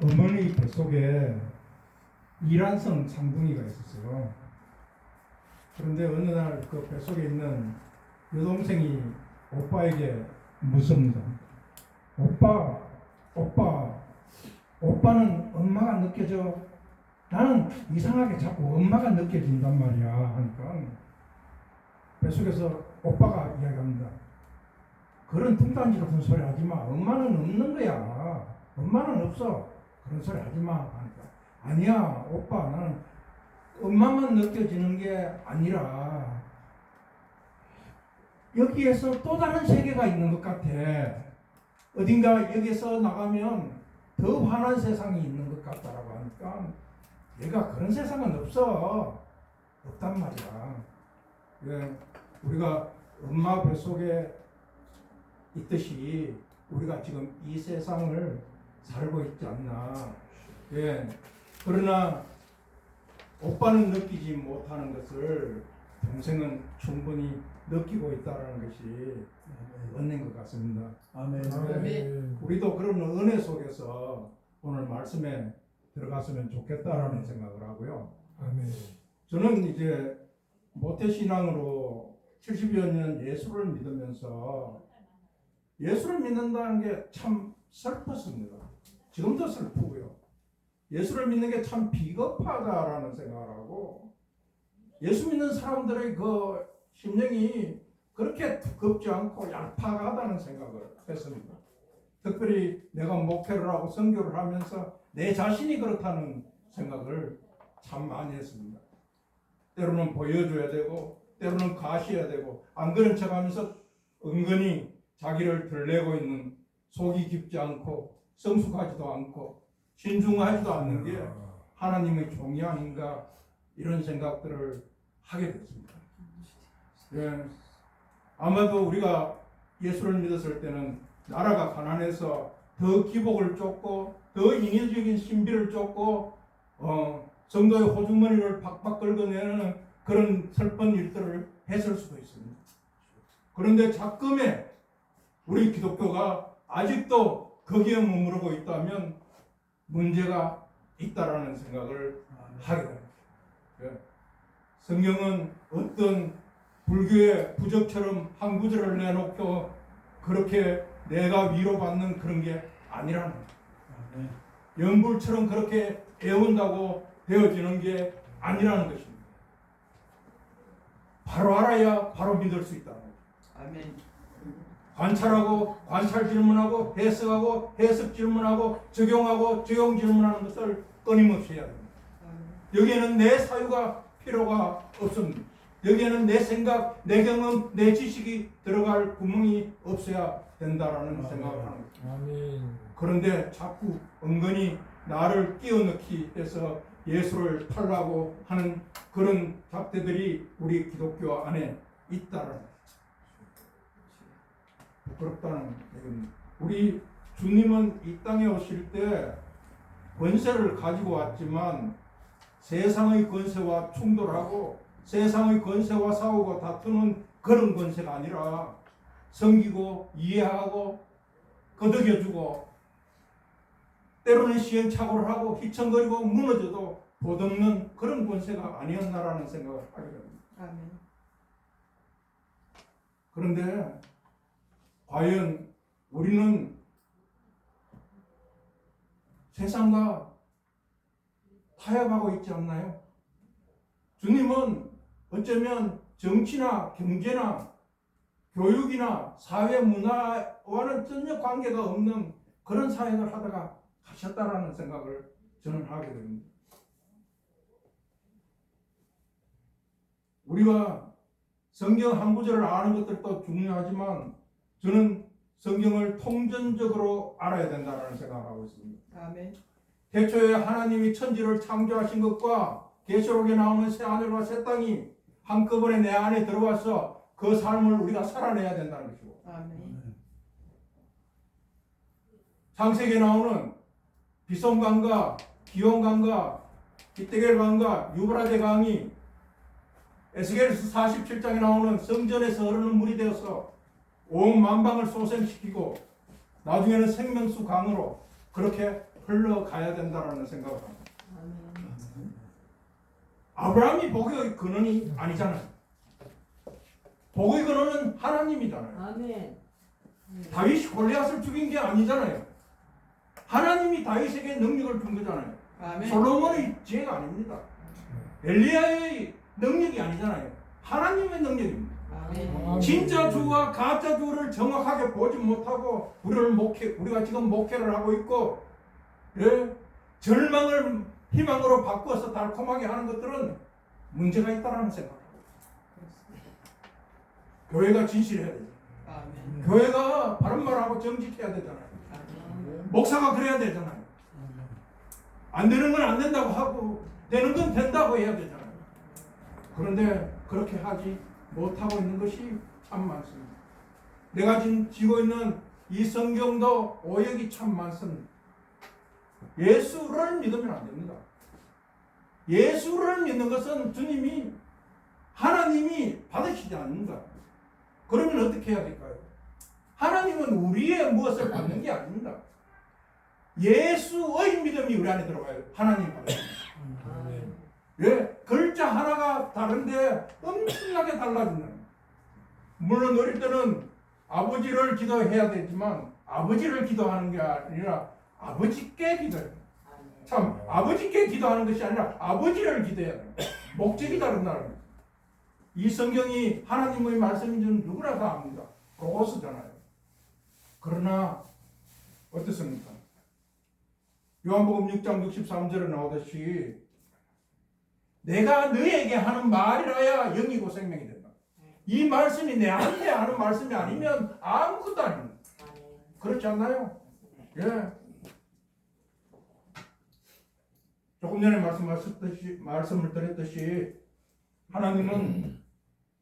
어머니 뱃속에 이란성 상둥이가 있었어요. 그런데 어느 날 그 뱃속에 있는 여동생이 오빠에게 묻습니다. 오빠는 엄마가 느껴져? 나는 이상하게 자꾸 엄마가 느껴진단 말이야. 하니까 뱃속에서 오빠가 이야기합니다. 그런 뚱딴지 같은 소리 하지 마. 엄마는 없는 거야. 엄마는 없어. 그런 소리 하지 마. 하니까 아니야, 오빠. 나는 엄마만 느껴지는 게 아니라 여기에서 또 다른 세계가 있는 것 같아. 어딘가 여기에서 나가면 더 환한 세상이 있는 것 같다라고 하니까 얘가 그런 세상은 없어. 없단 말이야. 예, 우리가 엄마 뱃속에 있듯이 우리가 지금 이 세상을 살고 있지 않나. 예, 그러나 오빠는 느끼지 못하는 것을 동생은 충분히 느끼고 있다는 것이 은혜인 것 같습니다. 아멘. 아멘. 우리도 그런 은혜 속에서 오늘 말씀에 들어갔으면 좋겠다라는 생각을 하고요. 아멘. 저는 이제 모태신앙으로 70여 년 예수를 믿으면서 예수를 믿는다는 게 참 슬펐습니다. 지금도 슬프고요. 예수를 믿는 게 참 비겁하다라는 생각을 하고, 예수 믿는 사람들의 그 심령이 그렇게 두껍지 않고 얄팍하다는 생각을 했습니다. 특별히 내가 목회를 하고 선교를 하면서 내 자신이 그렇다는 생각을 참 많이 했습니다. 때로는 보여줘야 되고 때로는 가셔야 되고 안 그런 척하면서 은근히 자기를 들내고 있는, 속이 깊지 않고 성숙하지도 않고 신중하지도 않는 게 하나님의 종이 아닌가, 이런 생각들을 하게 됐습니다. 예, 아마도 우리가 예수를 믿었을 때는 나라가 가난해서 더 기복을 쫓고 더 인위적인 신비를 쫓고 성도의 호주머니를 박박 긁어내는 그런 슬픈 일들을 했을 수도 있습니다. 그런데 작금에 우리 기독교가 아직도 거기에 머무르고 있다면 문제가 있다라는 생각을 하게 됩니다. 성경은 어떤 불교의 부적처럼 한 구절을 내놓고 그렇게 내가 위로받는 그런 게 아니라는 거예요. 연불처럼 그렇게 애운다고 되어지는 게 아니라는 것입니다. 바로 알아야 바로 믿을 수 있다는 거예요. 아멘. 관찰하고 관찰 질문하고 해석하고 해석 질문하고 적용하고 적용 질문하는 것을 끊임없이 해야 됩니다. 여기에는 내 사유가 필요가 없습니다. 여기에는 내 생각, 내 경험, 내 지식이 들어갈 구멍이 없어야 된다라는 생각을 하는 거죠. 아멘. 그런데 자꾸 은근히 나를 끼워넣기 해서 예수를 팔라고 하는 그런 잡대들이 우리 기독교 안에 있다라는 거죠. 부끄럽다는 얘기입니다. 우리 주님은 이 땅에 오실 때 권세를 가지고 왔지만 세상의 권세와 충돌하고 세상의 권세와 싸우고 다투는 그런 권세가 아니라 섬기고 이해하고 거덕여주고 때로는 시행착오를 하고 휘청거리고 무너져도 보듬는 그런 권세가 아니었나라는 생각을 하게 됩니다. 아멘. 그런데 과연 우리는 세상과 타협하고 있지 않나요? 주님은 어쩌면 정치나 경제나 교육이나 사회 문화와는 전혀 관계가 없는 그런 사역을 하다가 가셨다라는 생각을 저는 하게 됩니다. 우리가 성경 한 구절을 아는 것들도 중요하지만 저는 성경을 통전적으로 알아야 된다는 생각을 하고 있습니다. 아멘. 태초에 하나님이 천지를 창조하신 것과 계시록에 나오는 새 하늘과 새 땅이 한꺼번에 내 안에 들어와서 그 삶을 우리가 살아내야 된다는 것이고, 아멘. 창세기에 나오는 비손강과 기온강과 기떼겔강과 유브라데 강이 에스겔서 47장에 나오는 성전에서 흐르는 물이 되어서 온 만방을 소생시키고 나중에는 생명수 강으로 그렇게 흘러가야 된다라는 생각을 합니다. 아브라함이 복의 근원이 아니잖아요. 복의 근원은 하나님이잖아요. 아멘. 다윗이 골리앗을 죽인 게 아니잖아요. 하나님이 다윗에게 능력을 준 거잖아요. 아멘. 솔로몬의 지혜가 아닙니다. 엘리야의 능력이 아니잖아요. 하나님의 능력입니다. 아멘. 진짜 주와 가짜 주를 정확하게 보지 못하고 우리가 지금 목회를 하고 있고, 예? 절망을 희망으로 바꾸어서 달콤하게 하는 것들은 문제가 있다는 생각을 합니다. 교회가 진실해야 돼요. 아멘. 교회가 바른 말하고 정직해야 되잖아요. 아멘. 목사가 그래야 되잖아요. 안 되는 건 안 된다고 하고 되는 건 된다고 해야 되잖아요. 그런데 그렇게 하지 못하고 있는 것이 참 많습니다. 내가 지금 쥐고 있는 이 성경도 오역이 참 많습니다. 예수를 믿으면 안 됩니다. 예수를 믿는 것은 주님이 하나님이 받으시지 않는다. 그러면 어떻게 해야 될까요? 하나님은 우리의 무엇을 받는 게 아닙니다. 예수의 믿음이 우리 안에 들어가요. 하나님 받으십니다. 예, 글자 하나가 다른데 엄청나게 달라진다. 물론 어릴 때는 아버지를 기도해야 되지만 아버지를 기도하는 게 아니라 아버지께 기도해요. 참 아버지께 기도하는 것이 아니라 아버지를 기도해야 돼요. 목적이 다른다는 거예요. 이 성경이 하나님의 말씀인지는 누구나 다 압니다. 로고스잖아요. 그러나 어떻습니까? 요한복음 6장 63절에 나오듯이 내가 너에게 하는 말이라야 영이고 생명이 된다. 이 말씀이 내한테 하는 말씀이 아니면 아무것도 아닙니다. 그렇지 않나요? 예. 조금 전에 말씀을 드렸듯이 하나님은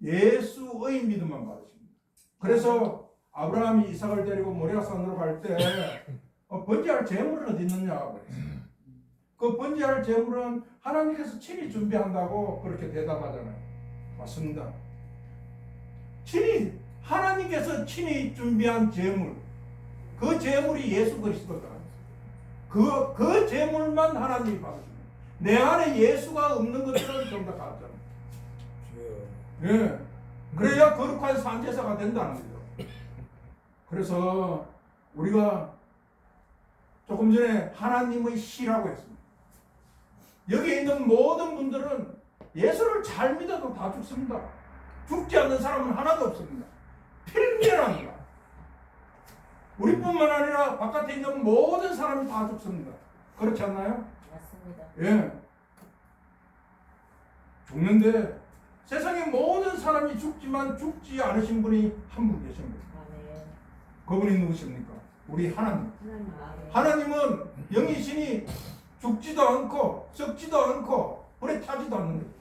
예수의 믿음만 받으십니다. 그래서 아브라함이 이삭을 데리고 모리아산으로 갈 때 번제할 제물은 어디 있느냐고 그랬어요. 그 번제할 제물은 하나님께서 친히 준비한다고 그렇게 대답하잖아요. 맞습니다. 하나님께서 친히 준비한 제물, 그 제물이 예수 그리스도다. 그 제물만 하나님이 받으십니다. 내 안에 예수가 없는 것들은 전부 다 가짜입니다. 예. 그래야 거룩한 산제사가 된다는 거죠. 그래서 우리가 조금 전에 하나님의 시라고 했습니다. 여기 있는 모든 분들은 예수를 잘 믿어도 다 죽습니다. 죽지 않는 사람은 하나도 없습니다. 필멸합니다. 우리뿐만 아니라 바깥에 있는 모든 사람이 다 죽습니다. 그렇지 않나요? 맞습니다. 예. 죽는데 세상의 모든 사람이 죽지만 죽지 않으신 분이 한 분 계십니다. 아멘. 그분이 누구십니까? 우리 하나님. 하나님은 영이시니 죽지도 않고 썩지도 않고 불에 타지도 않는 거예요.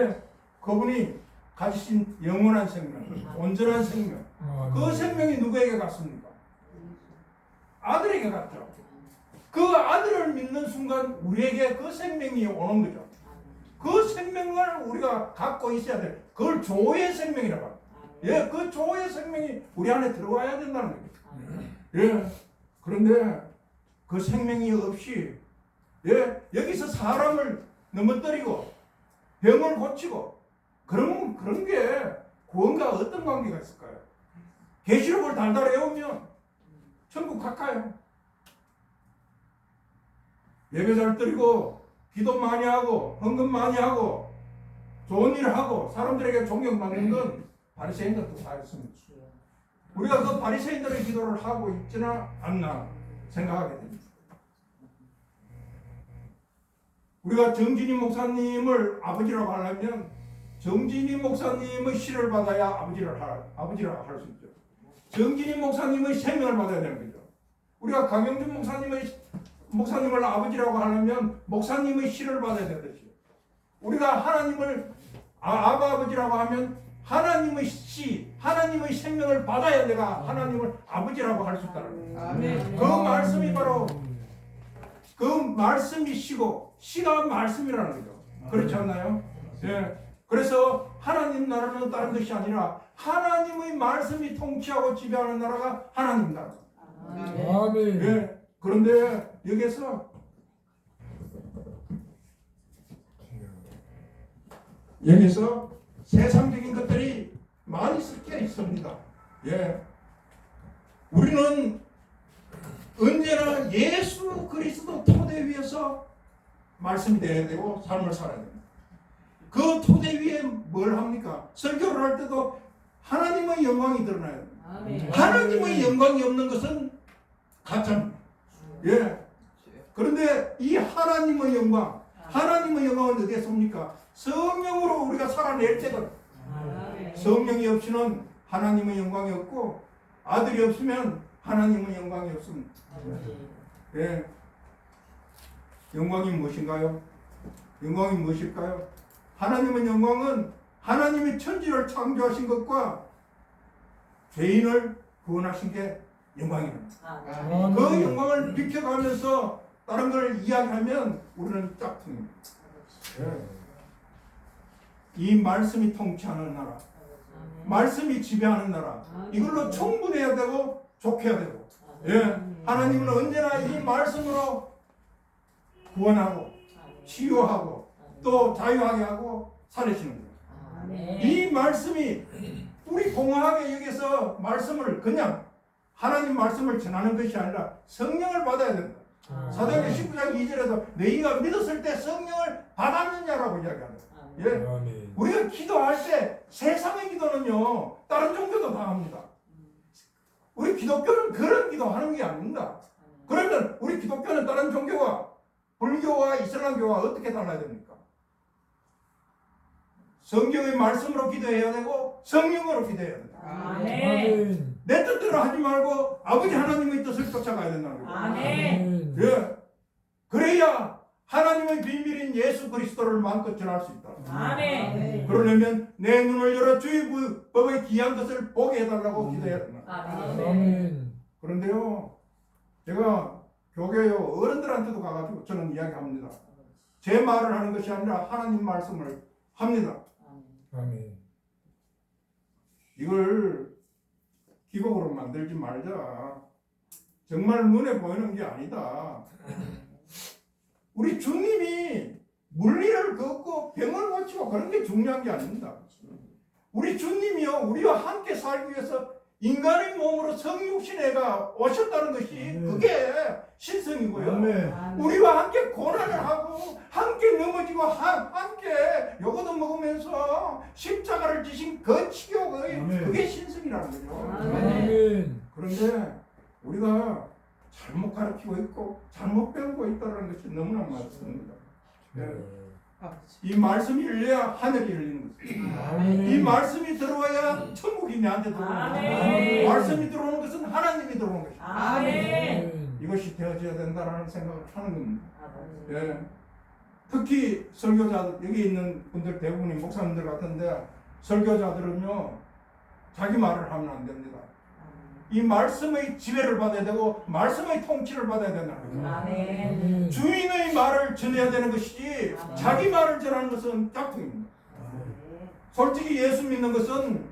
예, 그분이 가지신 영원한 생명, 온전한 생명. 그 생명이 누구에게 갔습니까? 아들에게 갔죠. 그 아들을 믿는 순간 우리에게 그 생명이 오는 거죠. 그 생명을 우리가 갖고 있어야 돼. 그걸 조의 생명이라고 합니다. 예, 그 조의 생명이 우리 안에 들어와야 된다는 거예요. 예, 그런데 그 생명이 없이, 예, 여기서 사람을 넘어뜨리고 병을 고치고 그런 게 구원과 어떤 관계가 있을까요? 계시록을 달달 외우면 천국 가까요. 예배 잘 드리고 기도 많이 하고 헌금 많이 하고 좋은 일을 하고 사람들에게 존경받는 건 바리새인들도 다 했습니다. 우리가 그 바리새인들의 기도를 하고 있지는 않나 생각하게 됩니다. 우리가 정진희 목사님을 아버지라고 하려면 정진희 목사님의 시를 받아야 아버지라고 할 수 있죠. 정진희 목사님의 생명을 받아야 되는 거죠. 우리가 강영준 목사님을 아버지라고 하려면 목사님의 시를 받아야 되듯이 우리가 하나님을 아버지라고 하면 하나님의 시, 하나님의 생명을 받아야 내가 하나님을 아버지라고 할 수 있다는 거예요. 아멘. 그 말씀이 바로 그 말씀이 시고 시가 말씀이라는 거죠. 그렇지 않나요? 예. 그래서 하나님 나라는 다른 것이 아니라 하나님의 말씀이 통치하고 지배하는 나라가 하나님 나라. 아멘. 아멘. 예. 그런데 여기서 세상적인 것들이 많이 섞여 있습니다. 예. 우리는 언제나 예수 그리스도 토대 위에서 말씀이 되어야 되고 삶을 살아야 됩니다. 그 토대 위에 뭘 합니까? 설교를 할 때도 하나님의 영광이 드러나야 됩니다. 아멘. 하나님의 영광이 없는 것은 가짜입니다. 예. 그런데 이 하나님의 영광은 어디에 섭니까? 성령으로 우리가 살아낼 때거든. 아멘. 성령이 없이는 하나님의 영광이 없고 아들이 없으면 하나님의 영광이 없습니다. 예. 영광이 무엇인가요? 영광이 무엇일까요? 하나님의 영광은 하나님이 천지를 창조하신 것과 죄인을 구원하신 게 영광입니다. 아멘. 그 영광을 비켜가면서 다른 걸 이야기하면 우리는 짝퉁입니다. 예. 이 말씀이 통치하는 나라, 말씀이 지배하는 나라, 이걸로 충분해야 되고 족해야 되고, 예. 하나님은 언제나 이 말씀으로 구원하고 치유하고 또 자유하게 하고 살리시는 거예요. 아멘. 이 말씀이 우리 공허하게 여기서 말씀을 그냥 하나님 말씀을 전하는 것이 아니라 성령을 받아야 된다. 사도행전 19장 2절에도 너희가 믿었을 때 성령을 받았느냐라고 이야기합니다. 예. 우리가 기도할 때 세상의 기도는요 다른 종교도 다 합니다. 우리 기독교는 그런 기도하는 게 아닙니다. 그러면 우리 기독교는 다른 종교와 불교와 이슬람교와 어떻게 달라야 됩니까? 성경의 말씀으로 기도해야 되고 성령으로 기도해야 된다. 아멘. 내 뜻대로 하지 말고 아버지 하나님의 뜻을 쫓아가야 된다는 거예요. 아멘. 예. 그래야 하나님의 비밀인 예수 그리스도를 마음껏 전할 수 있다. 아멘. 그러려면 내 눈을 열어 주의 법의 귀한 것을 보게 해달라고 기도해야 된다. 아멘. 그런데요, 제가 교회요 어른들한테도 가가지고 저는 이야기합니다. 제 말을 하는 것이 아니라 하나님 말씀을 합니다. 이걸 기곡으로 만들지 말자. 정말 눈에 보이는 게 아니다. 우리 주님이 물리를 걷고 병을 고치고 그런 게 중요한 게 아닙니다. 우리 주님이요 우리와 함께 살기 위해서 인간의 몸으로 성육신애가 오셨다는 것이 그게 신성이고요. 우리와 함께 고난을 하고 함께 넘어지고 함께 요거도 먹으면서 십자가를 지신 그 치욕의 그게 신성이라는 거죠. 아멘. 그런데 우리가 잘못 가르치고 있고 잘못 배우고 있다는 것이 너무나 많습니다. 이 말씀이 열려야 하늘이 열리는 것입니다. 이 말씀이 들어와야 천국이 내한테 들어오는 아멘. 것입니다. 말씀이 들어오는 것은 하나님이 들어오는 것입니다. 아멘. 이것이 되어져야 된다는 생각을 하는 겁니다. 예. 특히 설교자들 여기 있는 분들 대부분이 목사님들 같은데 설교자들은요 자기 말을 하면 안 됩니다. 이 말씀의 지배를 받아야 되고 말씀의 통치를 받아야 된다는 거죠. 아멘. 주인의 말을 전해야 되는 것이지 아멘. 자기 말을 전하는 것은 짝퉁입니다. 솔직히 예수 믿는 것은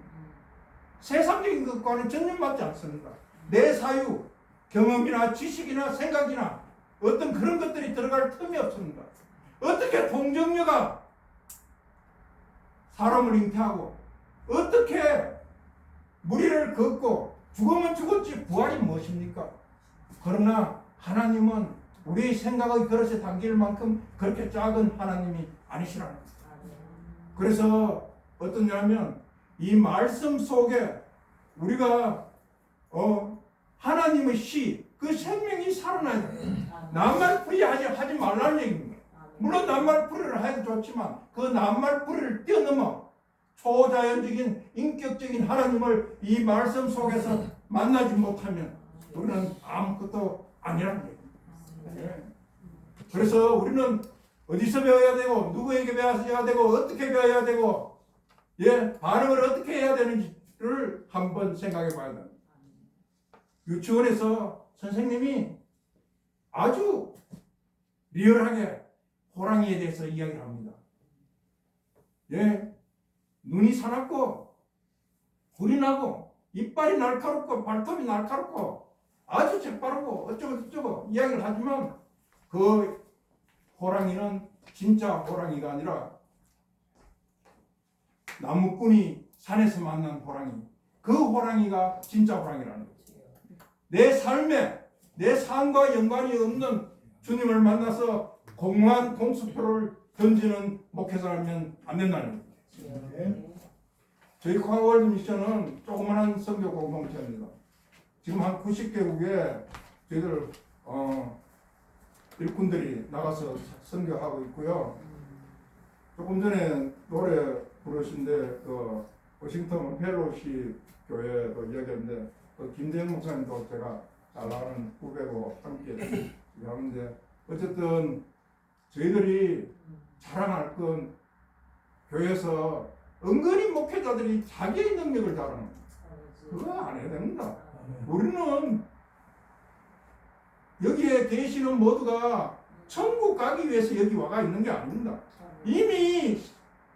세상적인 것과는 전혀 맞지 않습니다. 내 사유, 경험이나 지식이나 생각이나 어떤 그런 것들이 들어갈 틈이 없습니다. 어떻게 동정녀가 사람을 잉태하고 어떻게 무리를 걷고 죽으면 죽었지 부활이 무엇입니까? 그러나 하나님은 우리의 생각의 그릇에 담길 만큼 그렇게 작은 하나님이 아니시라는 거예요. 그래서 어떠냐면 이 말씀 속에 우리가 하나님의 시, 그 생명이 살아나야 돼요. 낱말풀이 하지 말라는 얘기입니다. 물론 낱말풀이를 해도 좋지만 그 낱말풀이를 뛰어넘어 초자연적인 인격적인 하나님을 이 말씀 속에서 만나지 못하면 우리는 아무것도 아니라는 얘기입니다. 예. 그래서 우리는 어디서 배워야 되고 누구에게 배워야 되고 어떻게 배워야 되고 반응을 어떻게 해야 되는지를 한번 생각해 봐야 됩니다. 유치원에서 선생님이 아주 리얼하게 호랑이에 대해서 이야기를 합니다. 눈이 사납고 굴이 나고 이빨이 날카롭고 발톱이 날카롭고 아주 재빠르고 어쩌고 이야기를 하지만 그 호랑이는 진짜 호랑이가 아니라 나무꾼이 산에서 만난 호랑이, 그 호랑이가 진짜 호랑이라는 거죠. 내 삶에 내 삶과 연관이 없는 주님을 만나서 공허한 공수표를 던지는 목회자라면 안 된다는 거예요. 저희 코아월드 미션은 조그마한 선교 공동체입니다. 지금 한 90개국에 저희들 일꾼들이 나가서 선교하고 있고요. 조금 전에 노래 부르신데 그 워싱턴 펠로시 교회도 이야기했는데 그 김대영 목사님도 제가 잘 아는 후배고 함께 하는데 어쨌든 저희들이 자랑할 건 교회에서 은근히 목회자들이 자기의 능력을 자랑하는 거예요. 그거 안 해야 됩니다. 우리는 여기에 계시는 모두가 천국 가기 위해서 여기 와가 있는 게 아닙니다. 이미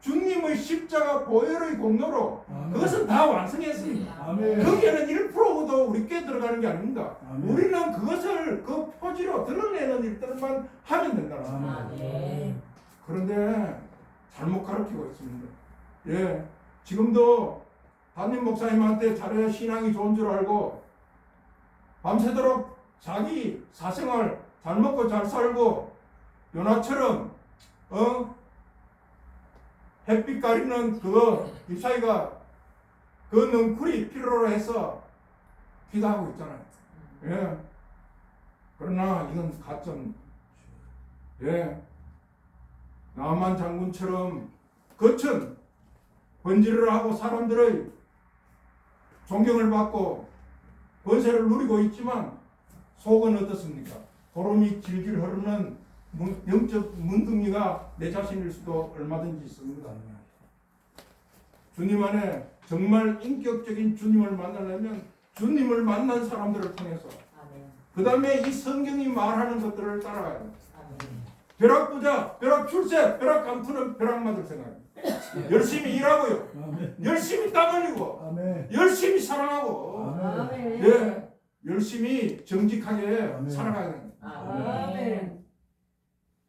주님의 십자가 보혈의 공로로 그것은 다 완성했습니다. 거기에는 1%도 우리 께 들어가는 게 아닙니다. 우리는 그것을 그 표지로 드러내는 일들만 하면 된다는 거예요. 그런데 잘못 가르치고 있습니다. 예, 지금도 담임 목사님한테 잘해야 신앙이 좋은 줄 알고 밤새도록 자기 사생활 잘 먹고 잘 살고 요나처럼 햇빛 가리는 그거 이사이가 그 넝쿨이 필요로 해서 기도하고 있잖아요. 예. 그러나 이건 가짜입니다. 예. 나만 장군처럼 겉은 번지를 하고 사람들의 존경을 받고 권세를 누리고 있지만 속은 어떻습니까? 보름이 질질 흐르는 영적 문둥이가 내 자신일 수도 얼마든지 있습니다. 주님 안에 정말 인격적인 주님을 만나려면 주님을 만난 사람들을 통해서 그 다음에 이 성경이 말하는 것들을 따라가야 됩니다. 벼락 부자, 벼락 출세, 벼락 감투는 벼락 맞을 생각입니다. 열심히 일하고요. 열심히 땀 흘리고 열심히 사랑하고 예, 열심히 정직하게 살아가야 됩니다.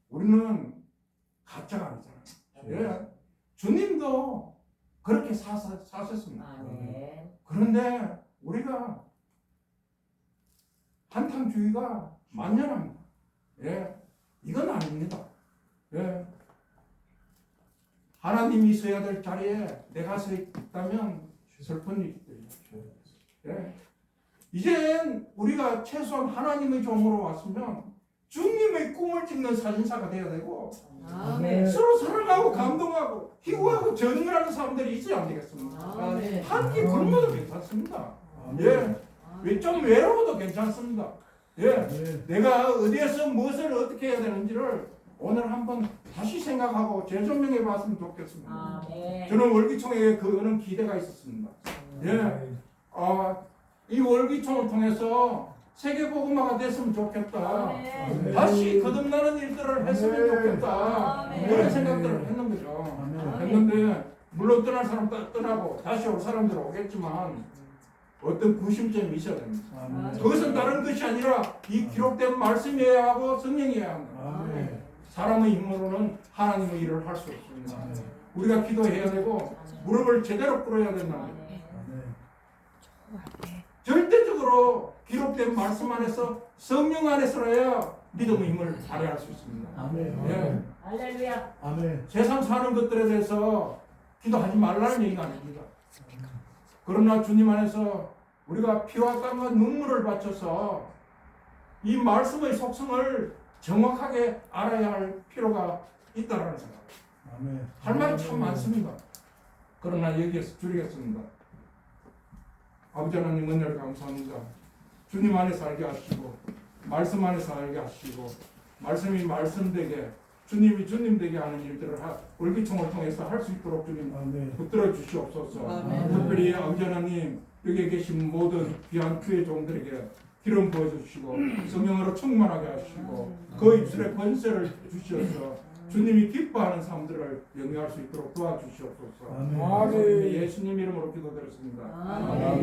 우리는 가짜가 아니잖아요. 예. 주님도 그렇게 사셨습니다. 그런데 우리가 한탕주의가 만연합니다. 예. 이건 아닙니다. 예. 하나님이 있어야 될 자리에 내가 서 있다면 슬픈 일이죠. 예. 이젠 우리가 최소한 하나님의 종으로 왔으면 주님의 꿈을 찍는 사진사가 되어야 되고 서로 사랑하고 감동하고 희구하고 전율하는 사람들이 있어야 안 되겠습니까? 한 끼 굶어도 괜찮습니다. 예, 좀 외로워도 괜찮습니다. 예, 내가 어디에서 무엇을 어떻게 해야 되는지를 오늘 한번 다시 생각하고 재조명해 봤으면 좋겠습니다. 저는 월기총회에 그거는 기대가 있었습니다. 예, 이 월기총을 통해서 세계복음화가 됐으면 좋겠다. 다시 거듭나는 일들을 했으면 좋겠다. 그런 생각들을 했는 거죠. 했는데 물론 떠날 사람 떠나고 다시 올 사람들 오겠지만 어떤 구심점이 있어야 됩니다. 그것은 다른 것이 아니라 이 기록된 말씀이어야 하고 성령이어야 합니다. 사람의 힘으로는 하나님의 일을 할 수 없습니다. 우리가 기도해야 되고 무릎을 제대로 꿇어야 된다. 절대적으로 기록된 말씀 안에서 성령 안에서라야 믿음의 힘을 발휘할 수 있습니다. 예. 할렐루야. 세상 사는 것들에 대해서 기도하지 말라는 얘기가 아닙니다. 그러나 주님 안에서 우리가 피와 땀과 눈물을 바쳐서 이 말씀의 속성을 정확하게 알아야 할 필요가 있다라는 생각. 할 말이 참 많습니다. 그러나 여기에서 줄이겠습니다. 아버지 하나님 은혜를 감사합니다. 주님 안에 살게 하시고 말씀 안에 살게 하시고 말씀이 말씀되게 주님이 주님 되게 하는 일들을 월기총을 통해서 할 수 있도록 주님 붙들어 주시옵소서. 특별히 아버지 하나님 여기에 계신 모든 귀한 주의 종들에게 기름 부어주시고 성령으로 충만하게 하시고 그 입술에 권세를 주셔서 주님이 기뻐하는 삶들을 영위할 수 있도록 도와주시옵소서. 예수님 이름으로 기도드렸습니다.